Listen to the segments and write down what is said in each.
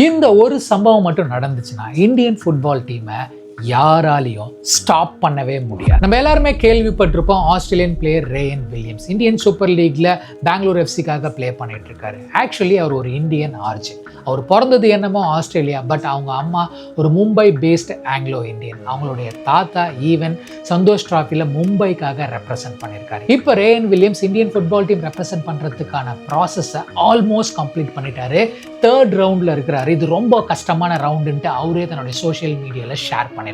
இந்த ஒரு சம்பவம் மட்டும் நடந்துச்சுன்னா இந்தியன் ஃபுட்பால் டீமை யாராலையும் ஸ்டாப் பண்ணவே முடியாது. நம்ம எல்லாருமே கேள்விப்பட்டிருப்போம் Australian player Ryan Williams Indian Super லீக்ல பெங்களூர் எஃப்சிக்காக ப்ளே பண்ணிட்டு இருக்காரு. ஆக்சுவலி அவர் ஒரு இந்தியன் ஆர்ஜின். அவர் பிறந்தது என்னமோ ஆஸ்திரேலியா, பட் அவங்க அம்மா ஒரு மும்பை பேஸ்ட் ஆங்கிலோ இந்தியன். அவங்களுடைய தாத்தா ஈவன் சந்தோஷ் டிராஃபியில் மும்பைக்காக ரெப்ரசென்ட் பண்ணியிருக்காரு. இப்போ Ryan Williams Indian football team represent பண்ணுறதுக்கான ப்ராசஸை ஆல்மோஸ்ட் கம்ப்ளீட் பண்ணிட்டாரு. 3rd ரவுண்டில் இருக்கிறாரு. இது ரொம்ப கஷ்டமான ரவுண்டுன்ட்டு அவரே தன்னுடைய சோஷியல் மீடியாவில் ஷேர் பண்ணியிருக்காரு.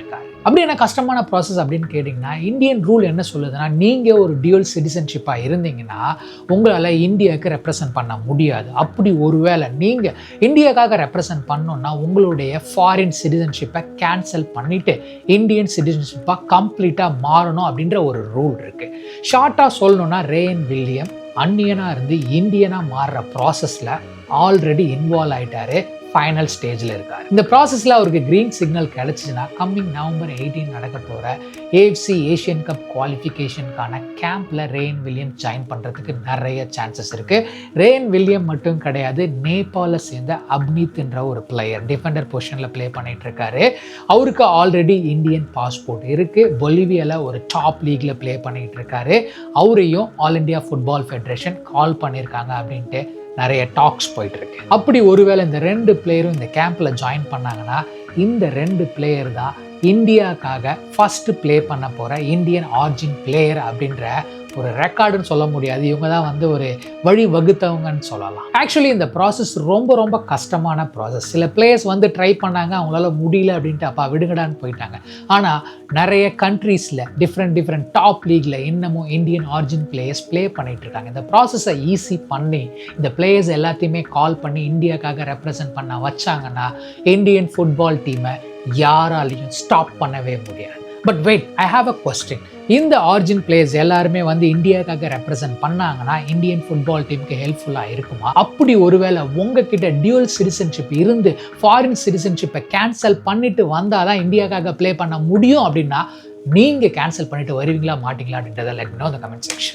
அப்படி என்ன கஷ்டமான ப்ராசஸ் அப்படின்னு கேட்டிங்கன்னா, இந்தியன் ரூல் என்ன சொல்லுதுன்னா, நீங்கள் ஒரு டியூல் சிட்டிசன்ஷிப்பாக இருந்தீங்கன்னா உங்களால் இந்தியாவுக்கு ரெப்ரசென்ட் பண்ண முடியாது. அப்படி ஒருவேளை நீங்கள் இந்தியாவுக்காக ரெப்ரசென்ட் பண்ணோன்னா உங்களுடைய ஃபாரின் சிட்டிசன்ஷிப்பை கேன்சல் பண்ணிவிட்டு இந்தியன் சிட்டிசன்ஷிப்பாக கம்ப்ளீட்டாக மாறணும் அப்படின்ற ஒரு ரூல் இருக்குது. ஷார்ட்டாக சொல்லணுன்னா ரேயன் வில்லியம் அந்நியனாக இருந்து இந்தியனாக மாறுற ப்ராசஸில் ஆல்ரெடி இன்வால்வ் ஆகிட்டாரு. ஃபைனல் ஸ்டேஜில் இருக்கார். இந்த ப்ராசஸில் அவருக்கு க்ரீன் சிக்னல் கிடச்சிச்சுன்னா கம்மிங் நவம்பர் 18 நடக்க போகிற ஏஎஃப்சி ஏஷியன் கப் குவாலிஃபிகேஷனுக்கான கேம்பில் ரேயன் வில்லியம் ஜாயின் பண்ணுறதுக்கு நிறைய சான்சஸ் இருக்குது. ரேயன் வில்லியம் மட்டும் கிடையாது, நேபாளை சேர்ந்த அப்னீத்ன்ற ஒரு பிளேயர் டிஃபெண்டர் பொசிஷனில் ப்ளே பண்ணிகிட்டு இருக்காரு. அவருக்கு ஆல்ரெடி இந்தியன் பாஸ்போர்ட் இருக்குது. பொலிவியாவில் ஒரு டாப் லீக்ல ப்ளே பண்ணிகிட்டு இருக்காரு. அவரையும் ஆல் இண்டியா ஃபுட்பால் ஃபெடரேஷன் கால் பண்ணியிருக்காங்க அப்படின்ட்டு நிறைய டாக்ஸ் போயிட்டு இருக்கு. அப்படி ஒருவேளை இந்த 2 பிளேயரும் இந்த கேம்பில் ஜாயின் பண்ணாங்கன்னா இந்த 2 பிளேயர் தான் இந்தியாவுக்காக ஃபர்ஸ்ட் ப்ளே பண்ண போகிற இந்தியன் ஆர்ஜின் பிளேயர் அப்படின்ற ஒரு ரெக்கார்டுன்னு சொல்ல முடியாது. இவங்க தான் ஒரு வழி வகுத்தவங்கன்னு சொல்லலாம். ஆக்சுவலி இந்த ப்ராசஸ் ரொம்ப கஷ்டமான ப்ராசஸ். சில பிளேயர்ஸ் ட்ரை பண்ணாங்க, அவங்களால முடியல அப்படின்ட்டு அப்பா விடுங்கடான்னு போயிட்டாங்க. ஆனால் நிறைய கண்ட்ரீஸில் டிஃப்ரெண்ட் டாப் லீக்ல இன்னமும் இந்தியன் ஆர்ஜின் பிளேயர்ஸ் ப்ளே பண்ணிட்டு இருக்காங்க. இந்த ப்ராசஸை ஈஸி பண்ணி இந்த பிளேயர்ஸ் எல்லாத்தையுமே கால் பண்ணி இந்தியாவுக்காக ரெப்ரசென்ட் பண்ண வச்சாங்கன்னா இந்தியன் ஃபுட்பால் டீமை யாராலையும் ஸ்டாப் பண்ணவே முடியாது. But wait, I have a question. இந்த ஆர்ஜின் பிளேயர்ஸ் எல்லாருமே இந்தியாவுக்காக ரெப்ரசென்ட் பண்ணாங்கன்னா இந்தியன் ஃபுட்பால் டீமுக்கு ஹெல்ப்ஃபுல்லாக இருக்குமா? அப்படி ஒருவேளை உங்ககிட்ட டியூல் சிட்டிசன்ஷிப் இருந்து ஃபாரின் சிட்டிசன்ஷிப்பை கேன்சல் பண்ணிட்டு வந்தால் தான் இந்தியாவுக்காக ப்ளே பண்ண முடியும் அப்படின்னா நீங்கள் கேன்சல் பண்ணிட்டு வருவீங்களா மாட்டீங்களா அப்படின்றத let me know in the comment section.